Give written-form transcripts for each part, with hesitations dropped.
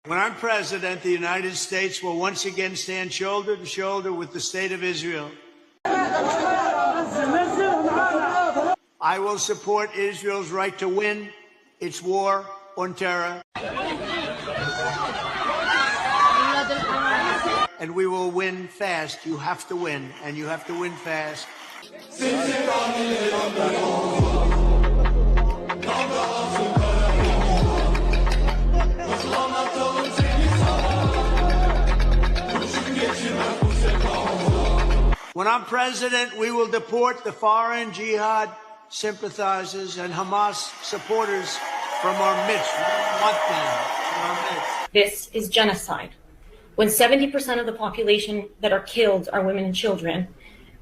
When I'm president, the United States will once again stand shoulder to shoulder with the state of Israel. I will support Israel's right to win its war on terror. And we will win fast. You have to win, and you have to win fast. When I'm president, we will deport the foreign jihad sympathizers and Hamas supporters from our midst. We don't want them in our midst. This is genocide. When 70% of the population that are killed are women and children,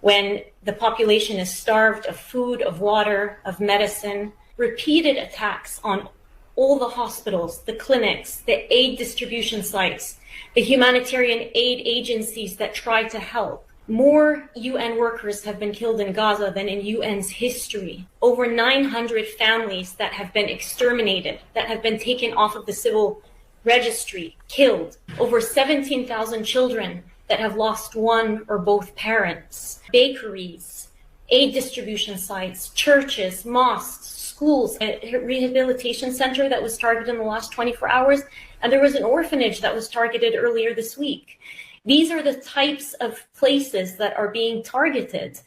when the population is starved of food, of water, of medicine, repeated attacks on all the hospitals, the clinics, the aid distribution sites, the humanitarian aid agencies that try to help. More UN workers have been killed in Gaza than in UN's history. Over 900 families that have been exterminated, that have been taken off of the civil registry, killed. Over 17,000 children that have lost one or both parents. Bakeries, aid distribution sites, churches, mosques, schools, a rehabilitation center that was targeted in the last 24 hours, and there was an orphanage that was targeted earlier this week. These are the types of places that are being targeted.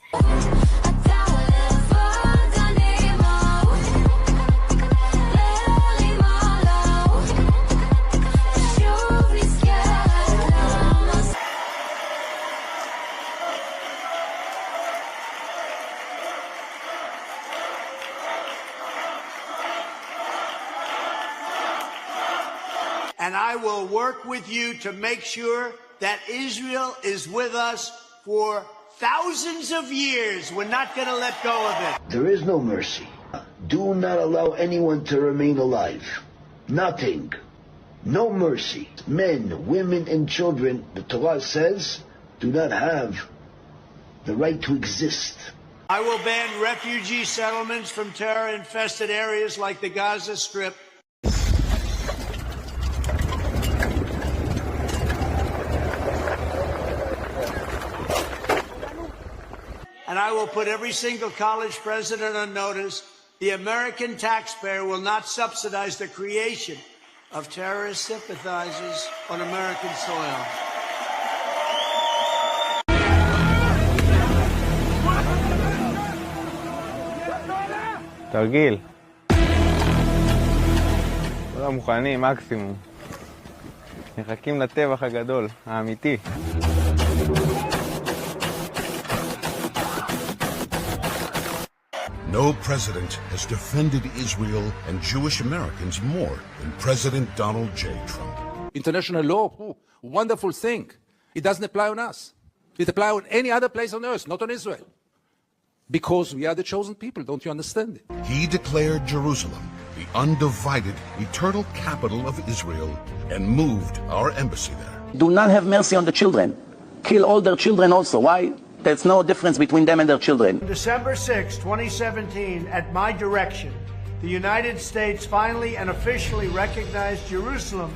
And I will work with you to make sure that Israel is with us for thousands of years. We're not going to let go of it. There is no mercy. Do not allow anyone to remain alive. Nothing. No mercy. Men, women, and children, the Torah says, do not have the right to exist. I will ban refugee settlements from terror-infested areas like the Gaza Strip. And I will put every single college president on notice. The American taxpayer will not subsidize the creation of terrorist sympathizers on American soil. תרגיל. כולם מוכנים, מקסימום. מחכים לטבח הגדול, האמיתי. No president has defended Israel and Jewish Americans more than President Donald J. Trump. International law, wonderful thing. It doesn't apply on us. It applies on any other place on earth, not on Israel. Because we are the chosen people, don't you understand it? He declared Jerusalem the undivided, eternal capital of Israel and moved our embassy there. Do not have mercy on the children. Kill all their children also. Why? There's no difference between them and their children. December 6, 2017, at my direction, the United States finally and officially recognized Jerusalem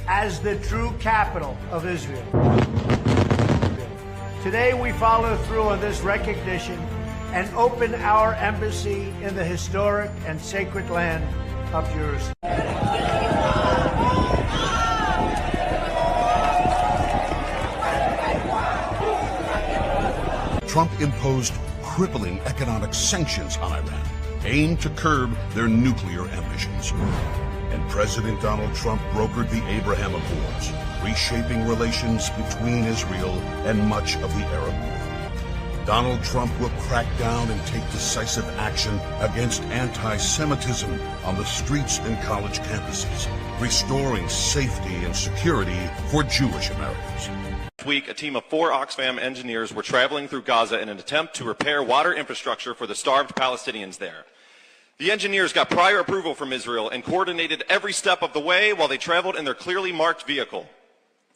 as the true capital of Israel. Today we follow through on this recognition and open our embassy in the historic and sacred land of Jerusalem. Trump imposed crippling economic sanctions on Iran, aimed to curb their nuclear ambitions. And President Donald Trump brokered the Abraham Accords, reshaping relations between Israel and much of the Arab world. Donald Trump will crack down and take decisive action against anti-Semitism on the streets and college campuses, restoring safety and security for Jewish Americans. Last week, a team of 4 Oxfam engineers were traveling through Gaza in an attempt to repair water infrastructure for the starved Palestinians there. The engineers got prior approval from Israel and coordinated every step of the way while they traveled in their clearly marked vehicle.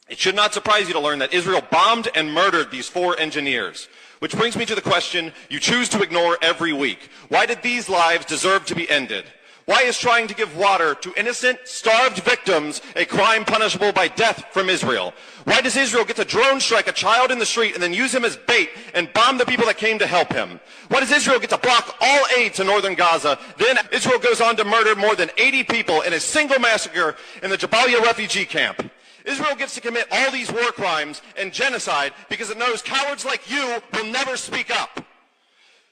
It should not surprise you to learn that Israel bombed and murdered these 4 engineers. Which brings me to the question you choose to ignore every week. Why did these lives deserve to be ended? Why is trying to give water to innocent, starved victims a crime punishable by death from Israel? Why does Israel get to drone strike a child in the street and then use him as bait and bomb the people that came to help him? Why does Israel get to block all aid to northern Gaza? Then Israel goes on to murder more than 80 people in a single massacre in the Jabalia refugee camp. Israel gets to commit all these war crimes and genocide because it knows cowards like you will never speak up.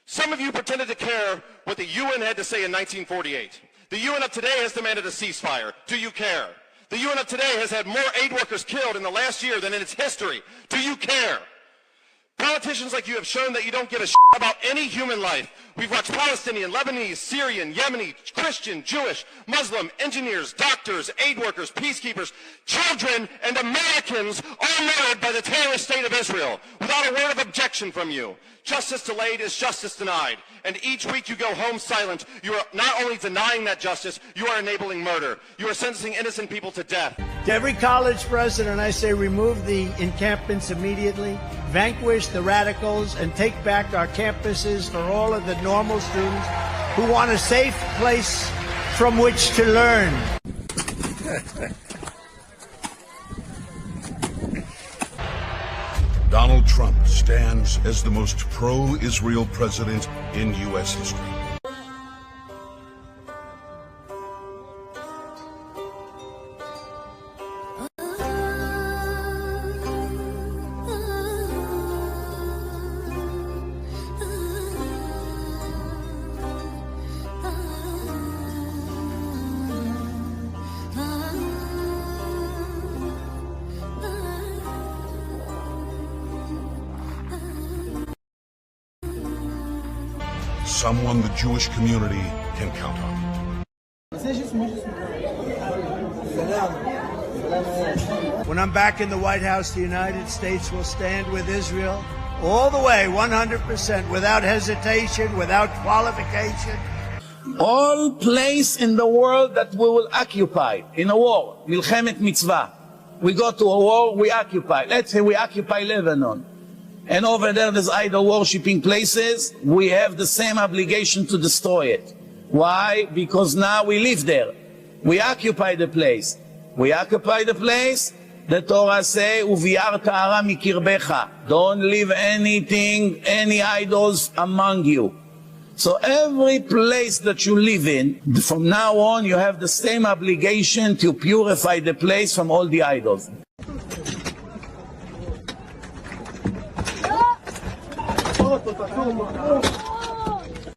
Some of you pretended to care what the UN had to say in 1948. The UN of today has demanded a ceasefire. Do you care? The UN of today has had more aid workers killed in the last year than in its history. Do you care? Politicians like you have shown that you don't give a shit about any human life. We've watched Palestinian, Lebanese, Syrian, Yemeni, Christian, Jewish, Muslim, engineers, doctors, aid workers, peacekeepers, children, and Americans all murdered by the terrorist state of Israel without a word of objection from you. Justice delayed is justice denied. And each week you go home silent. You are not only denying that justice, you are enabling murder. You are sentencing innocent people to death. To every college president, I say remove the encampments immediately, vanquish the radicals, and take back our campuses for all of the normal students who want a safe place from which to learn. Donald Trump stands as the most pro-Israel president in U.S. history. Someone the Jewish community can count on. When I'm back in the White House, the United States will stand with Israel all the way, 100%, without hesitation, without qualification. All place in the world that we will occupy in a war, milchemet mitzvah. We go to a war, we occupy. Let's say we occupy Lebanon. And over there, there's idol worshipping places. We have the same obligation to destroy it. Why? Because now we live there. We occupy the place. We occupy the place. The Torah say, "Uviar ta'ara mikirbecha." Don't leave anything, any idols among you. So every place that you live in, from now on, you have the same obligation to purify the place from all the idols.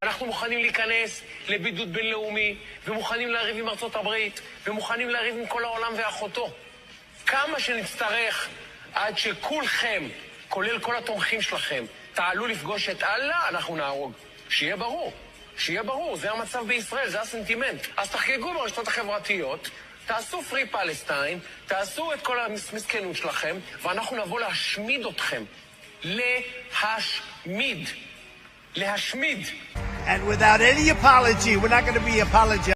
אנחנו מוכנים להיכנס לבידוד בינלאומי, ומוכנים לריב עם ארצות הברית, ומוכנים לריב עם כל העולם ואחותו. כמה שנצטרך עד שכולכם, כולל כל התומכים שלכם, תעלו לפגוש את אללה, אנחנו נהרוג. שיהיה ברור, שיהיה ברור, זה המצב בישראל, זה הסנטימנט. אז תחגגו ברשתות החברתיות, תעשו פרי פלסטיין, תעשו את כל המסכנות שלכם, ואנחנו נבוא להשמיד אתכם. להשמיד. להשמיד. And without any apology, we're not going to be apologizing.